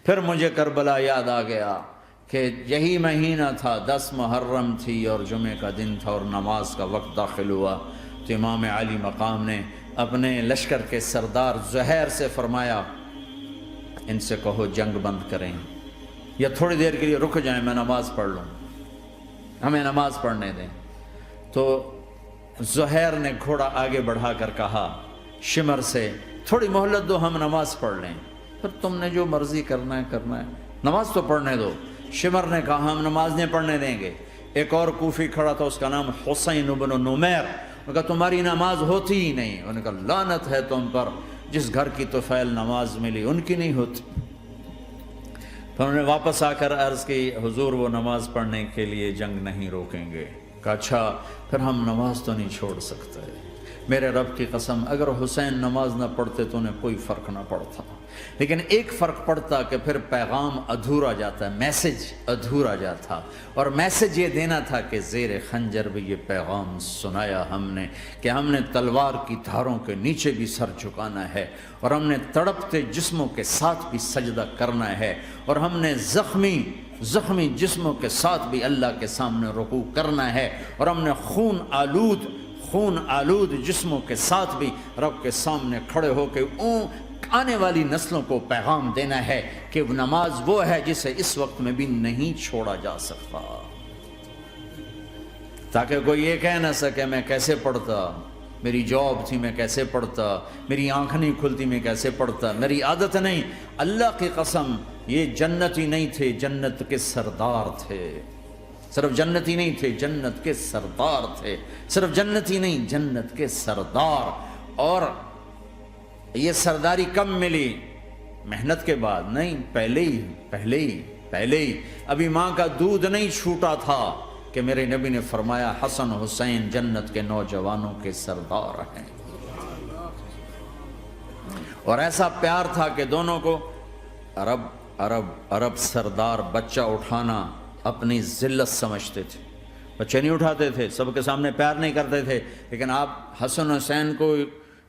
پھر مجھے کربلا یاد آ گیا کہ یہی مہینہ تھا، 10 محرم تھی اور جمعہ کا دن تھا اور نماز کا وقت داخل ہوا، تو امام علی مقام نے اپنے لشکر کے سردار زہیر سے فرمایا ان سے کہو جنگ بند کریں یا تھوڑی دیر کے لیے رک جائیں، میں نماز پڑھ لوں، ہمیں نماز پڑھنے دیں۔ تو زہیر نے گھوڑا آگے بڑھا کر کہا شمر سے تھوڑی مہلت دو، ہم نماز پڑھ لیں، پھر تم نے جو مرضی کرنا ہے، نماز تو پڑھنے دو۔ شمر نے کہا ہم نماز نہیں پڑھنے دیں گے۔ ایک اور کوفی کھڑا تھا، اس کا نام حسین بن نمیر، انہوں نے کہا تمہاری نماز ہوتی ہی نہیں۔ انہوں نے کہا لعنت ہے تم پر، جس گھر کی طفیل نماز ملی ان کی نہیں ہوتی۔ پھر انہوں نے واپس آ کر عرض کی حضور وہ نماز پڑھنے کے لیے جنگ نہیں روکیں گے۔ کہا اچھا پھر ہم نماز تو نہیں چھوڑ سکتے۔ میرے رب کی قسم اگر حسین نماز نہ پڑھتے تو انہیں کوئی فرق نہ پڑتا، لیکن ایک فرق پڑتا کہ پھر پیغام ادھورا جاتا، میسج ادھورا جاتا، اور میسج یہ دینا تھا کہ زیر خنجر بھی یہ پیغام سنایا ہم نے کہ ہم نے تلوار کی دھاروں کے نیچے بھی سر جھکانا ہے، اور ہم نے تڑپتے جسموں کے ساتھ بھی سجدہ کرنا ہے، اور ہم نے زخمی جسموں کے ساتھ بھی اللہ کے سامنے رکوع کرنا ہے، اور ہم نے خون آلود جسموں کے ساتھ بھی رب کے سامنے کھڑے ہو کے آنے والی نسلوں کو پیغام دینا ہے کہ نماز وہ ہے جسے اس وقت میں بھی نہیں چھوڑا جا سکتا، تاکہ کوئی یہ کہہ نہ سکے میں کیسے پڑھتا، میری جاب تھی میں کیسے پڑھتا، میری آنکھ نہیں کھلتی میں کیسے پڑھتا، میری عادت نہیں۔ اللہ کی قسم یہ جنتی نہیں تھے، جنت کے سردار تھے، صرف جنتی نہیں تھے، جنت کے سردار تھے، صرف جنتی نہیں جنت کے سردار۔ اور یہ سرداری کب ملی؟ محنت کے بعد نہیں، پہلے ہی ابھی ماں کا دودھ نہیں چھوٹا تھا کہ میرے نبی نے فرمایا حسن حسین جنت کے نوجوانوں کے سردار ہیں، اور ایسا پیار تھا کہ دونوں کو عرب سردار بچہ اٹھانا اپنی ذلت سمجھتے تھے، بچے نہیں اٹھاتے تھے، سب کے سامنے پیار نہیں کرتے تھے، لیکن آپ حسن حسین کو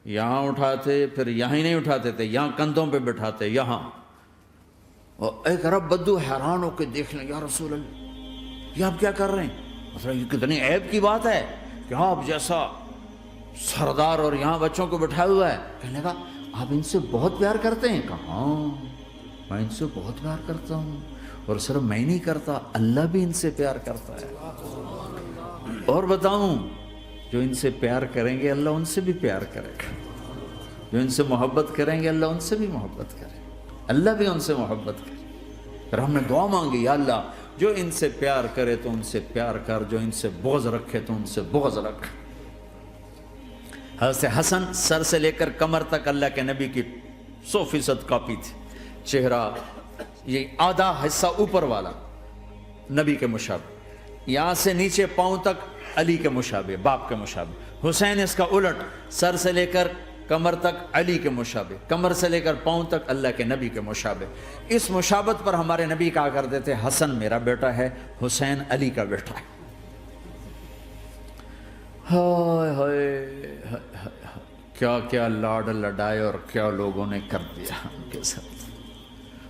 یہاں اٹھاتے، پھر یہاں ہی نہیں اٹھاتے تھے، یہاں کندھوں پہ بٹھاتے، یہاں۔ اور ایک عرب بدو حیران ہو کے دیکھ لیں یا رسول اللہ یہ آپ کیا کر رہے ہیں؟ مثلا یہ کتنی عیب کی بات ہے کہ آپ جیسا سردار اور یہاں بچوں کو بٹھایا ہوا ہے۔ کہنے کا آپ ان سے بہت پیار کرتے ہیں؟ کہا ہاں میں ان سے بہت پیار کرتا ہوں، اور صرف میں نہیں کرتا، اللہ بھی ان سے پیار کرتا ہے۔ اور بتاؤں جو ان سے پیار کریں گے اللہ ان سے بھی پیار کرے گا، جو ان سے محبت کریں گے اللہ ان سے بھی محبت کرے گا، اللہ بھی ان سے محبت کرے۔ پھر ہم نے دعا مانگی یا اللہ جو ان سے پیار کرے تو ان سے پیار کر، جو ان سے بغض رکھے تو ان سے بغض رکھ۔ حضرت حسن سر سے لے کر کمر تک اللہ کے نبی کی 100% کاپی تھی، چہرہ یہ آدھا حصہ اوپر والا نبی کے مشابہ، یہاں سے نیچے پاؤں تک علی کے مشابہ، باپ کے مشابہ۔ حسین اس کا الٹ، سر سے لے کر کمر تک علی کے مشابہ، کمر سے لے کر پاؤں تک اللہ کے نبی کے مشابہ۔ اس مشابہت پر ہمارے نبی کہا کرتے تھے حسن میرا بیٹا ہے، حسین علی کا بیٹا ہے۔ ہائے ہائے کیا کیا لاڈ لڈائے اور کیا لوگوں نے کر دیا ان کے ساتھ۔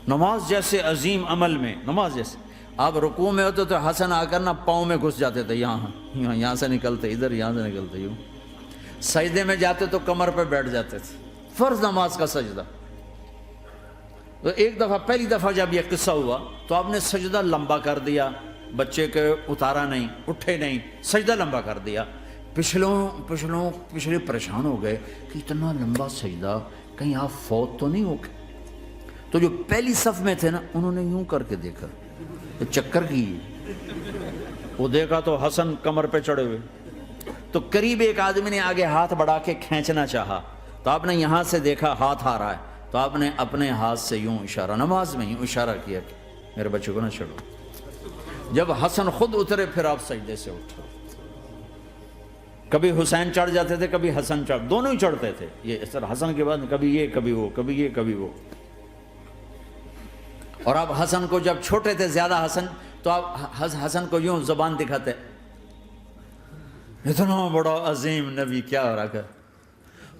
نماز جیسے عظیم عمل میں، نماز جیسے آپ رکوع میں ہوتے تو حسن آ کر نا پاؤں میں گھس جاتے تھے، یہاں سے نکلتے ادھر، یہاں سے نکلتے یوں۔ سجدے میں جاتے تو کمر پہ بیٹھ جاتے تھے، فرض نماز کا سجدہ۔ تو ایک دفعہ پہلی دفعہ جب یہ قصہ ہوا تو آپ نے سجدہ لمبا کر دیا، بچے کے اتارا نہیں، اٹھے نہیں، سجدہ لمبا کر دیا۔ پچھلے پریشان ہو گئے کہ اتنا لمبا سجدہ کہیں آپ فوت تو نہیں ہو گئے۔ تو جو پہلی صف میں تھے نا انہوں نے یوں کر کے دیکھا، چکر کی وہ دیکھا تو حسن کمر پہ چڑھے ہوئے، تو قریب ایک آدمی نے آگے ہاتھ بڑھا کے کھینچنا چاہا، تو آپ نے یہاں سے دیکھا ہاتھ آ رہا ہے، تو آپ نے اپنے ہاتھ سے یوں اشارہ، نماز میں یوں اشارہ کیا کہ میرے بچے کو نہ چھوڑو۔ جب حسن خود اترے پھر آپ سجدے سے اٹھو۔ کبھی حسین چڑھ جاتے تھے، کبھی حسن چڑھ، دونوں ہی چڑھتے تھے۔ یہ اس طرح حسن کے بعد کبھی یہ کبھی وہ، کبھی یہ کبھی وہ۔ اور آپ حسن کو جب چھوٹے تھے زیادہ حسن، تو آپ حسن کو یوں زبان دکھاتے، اتنا بڑا عظیم نبی کیا ہو رہا ہے،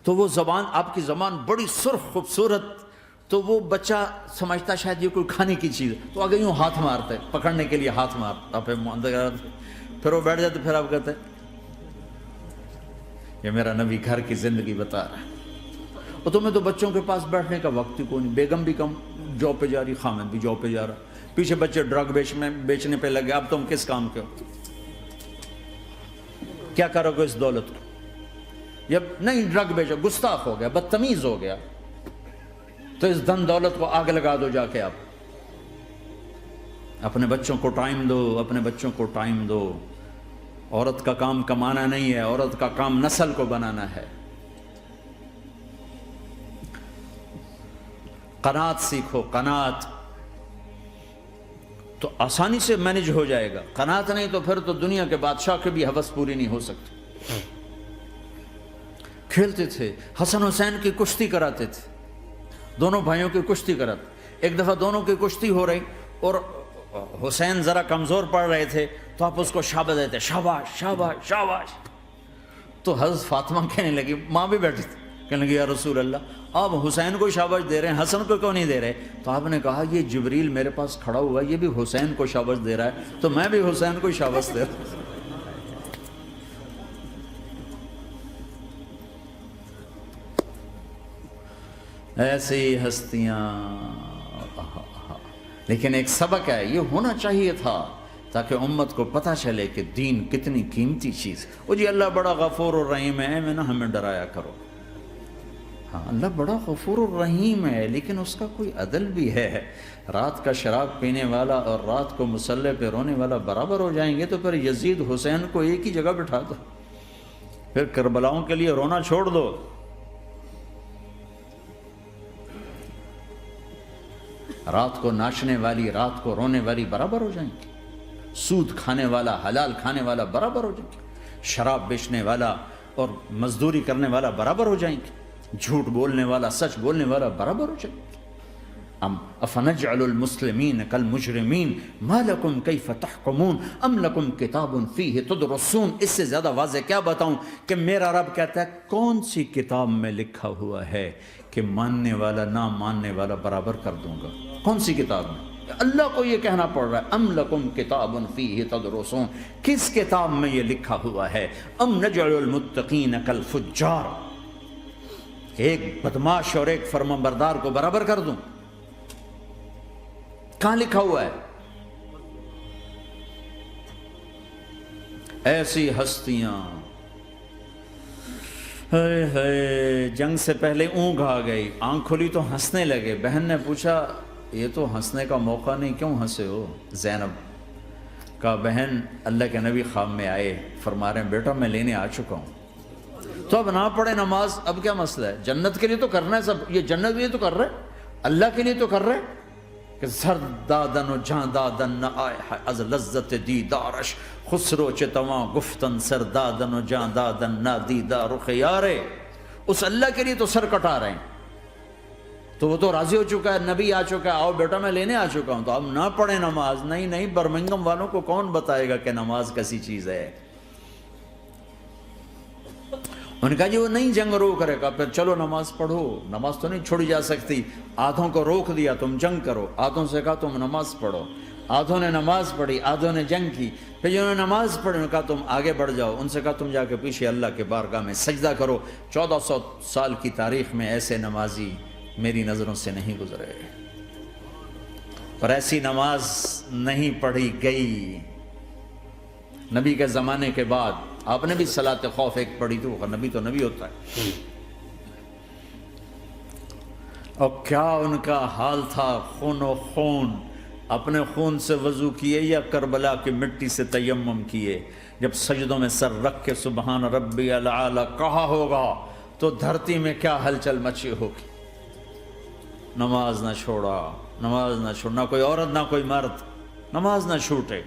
تو وہ زبان، آپ کی زبان بڑی سرخ خوبصورت، تو وہ بچہ سمجھتا شاید یہ کوئی کھانے کی چیز، تو آگے یوں ہاتھ مارتا ہے پکڑنے کے لیے، ہاتھ مارتا، پھر وہ بیٹھ جاتے، پھر آپ کہتے ہیں یہ میرا نبی گھر کی زندگی بتا رہا ہے۔ اور تمہیں تو بچوں کے پاس بیٹھنے کا وقت ہی کوئی نہیں، بیگم بھی کم جاب پہ جا رہی، خامد بھی جاب پہ جا رہا، پیچھے بچے ڈرگ بیچنے پہ لگے، اب تم کس کام کے ہو؟ کیا کرو گے اس دولت کو؟ جب نہیں ڈرگ بیچو، گستاخ ہو گیا، بدتمیز ہو گیا، تو اس دن دولت کو آگ لگا دو جا کے۔ آپ اپنے بچوں کو ٹائم دو، اپنے بچوں کو ٹائم دو۔ عورت کا کام کمانا نہیں ہے، عورت کا کام نسل کو بنانا ہے۔ قناعت سیکھو، قناعت تو آسانی سے مینج ہو جائے گا، قناعت نہیں تو پھر تو دنیا کے بادشاہ کی بھی ہوس پوری نہیں ہو سکتی۔ کھیلتے تھے، حسن حسین کی کشتی کراتے تھے، دونوں بھائیوں کی کشتی کراتے۔ ایک دفعہ دونوں کی کشتی ہو رہی اور حسین ذرا کمزور پڑ رہے تھے، تو آپ اس کو شاباش دیتے، شاباش شاباش شاباش۔ تو حضرت فاطمہ کہنے لگی، ماں بھی بیٹھی تھی، کہنے لگی یا رسول اللہ آپ حسین کو شاباش دے رہے ہیں، حسن کو کیوں نہیں دے رہے؟ تو آپ نے کہا یہ جبریل میرے پاس کھڑا ہوا ہے، یہ بھی حسین کو شاباش دے رہا ہے، تو میں بھی حسین کو شاباش دے رہا ہوں۔ ایسی ہستیاں، لیکن ایک سبق ہے، یہ ہونا چاہیے تھا تاکہ امت کو پتہ چلے کہ دین کتنی قیمتی چیز۔ وہ جی اللہ بڑا غفور الرحیم ہے، میں نہ ہمیں ڈرایا کرو۔ ہاں اللہ بڑا غفور الرحیم ہے، لیکن اس کا کوئی عدل بھی ہے۔ رات کا شراب پینے والا اور رات کو مصلی پہ رونے والا برابر ہو جائیں گے، تو پھر یزید حسین کو ایک ہی جگہ بٹھا دو، پھر کربلاؤں کے لیے رونا چھوڑ دو۔ رات کو ناچنے والی، رات کو رونے والی برابر ہو جائیں گے، سود کھانے والا، حلال کھانے والا برابر ہو جائیں گے، شراب بیچنے والا اور مزدوری کرنے والا برابر ہو جائیں گے، جھوٹ بولنے والا، سچ بولنے والا برابر ہو جائیں گے۔ افنجعل المسلمین کالمجرمین ما لکم کیف تحکمون ام لکم کتاب فیہ تدرسون۔ اس سے زیادہ واضح کیا بتاؤں کہ میرا رب کہتا ہے کون سی کتاب میں لکھا ہوا ہے کہ ماننے والا نہ ماننے والا برابر کر دوں گا؟ کون سی کتاب میں؟ اللہ کو یہ کہنا پڑ رہا ہے ام لکم کتاب فیہ تدرسون، کس کتاب میں یہ لکھا ہوا ہے؟ ام نجعل المتقین کالفجار، ایک بدماش اور ایک فرمانبردار کو برابر کر دوں؟ کہاں لکھا ہوا ہے؟ ایسی ہستیاں، جنگ سے پہلے اونگ آ گئی، آنکھ کھلی تو ہنسنے لگے۔ بہن نے پوچھا یہ تو ہنسنے کا موقع نہیں، کیوں ہنسے ہو؟ زینب کہا بہن اللہ کے نبی خواب میں آئے، فرما رہے ہیں بیٹا میں لینے آ چکا ہوں، تو اب نہ پڑھے نماز، اب کیا مسئلہ ہے؟ جنت کے لیے تو کرنا ہے سب، یہ جنت کے لیے تو کر رہے، اللہ کے لیے تو کر رہے کہ زر دادن و جان دادن نہ آئے از لذت دیدارش، خسرو چتواں گفتن سر دادن و جان دادن نہ دیدار خیارے۔ اس اللہ کے لیے تو سر کٹا رہے ہیں، تو وہ تو راضی ہو چکا ہے، نبی آ چکا ہے، آؤ بیٹا میں لینے آ چکا ہوں، تو اب نہ پڑھیں نماز؟ نہیں نہیں، برمنگم والوں کو کون بتائے گا کہ نماز کیسی چیز ہے؟ انہوں نے کہا جی وہ نہیں جنگ روک رہے، کہا پھر چلو نماز پڑھو، نماز تو نہیں چھوڑی جا سکتی۔ آدھوں کو روک دیا تم جنگ کرو، آدھوں سے کہا تم نماز پڑھو، آدھوں نے نماز پڑھی، آدھوں نے جنگ کی۔ پھر جنہوں نے نماز پڑھی انہوں نے کہا تم آگے بڑھ جاؤ، ان سے کہا تم جا کے پیچھے اللہ کے بارگاہ میں سجدہ کرو۔ 1400 سال کی تاریخ میں ایسے نمازی میری نظروں سے نہیں گزرے، اور ایسی نماز نہیں پڑھی گئی نبی کے زمانے کے بعد۔ آپ نے بھی صلاۃ خوف ایک پڑھی تھی، وہ نبی تو نبی ہوتا ہے، اور کیا ان کا حال تھا، خون و خون، اپنے خون سے وضو کیے یا کربلا کی مٹی سے تیمم کیے؟ جب سجدوں میں سر رکھ کے سبحان ربی الاعلی کہا ہوگا تو دھرتی میں کیا ہلچل مچی ہوگی۔ نماز نہ چھوڑا، نماز نہ چھوڑنا، کوئی عورت نہ کوئی مرد، نماز نہ چھوٹے۔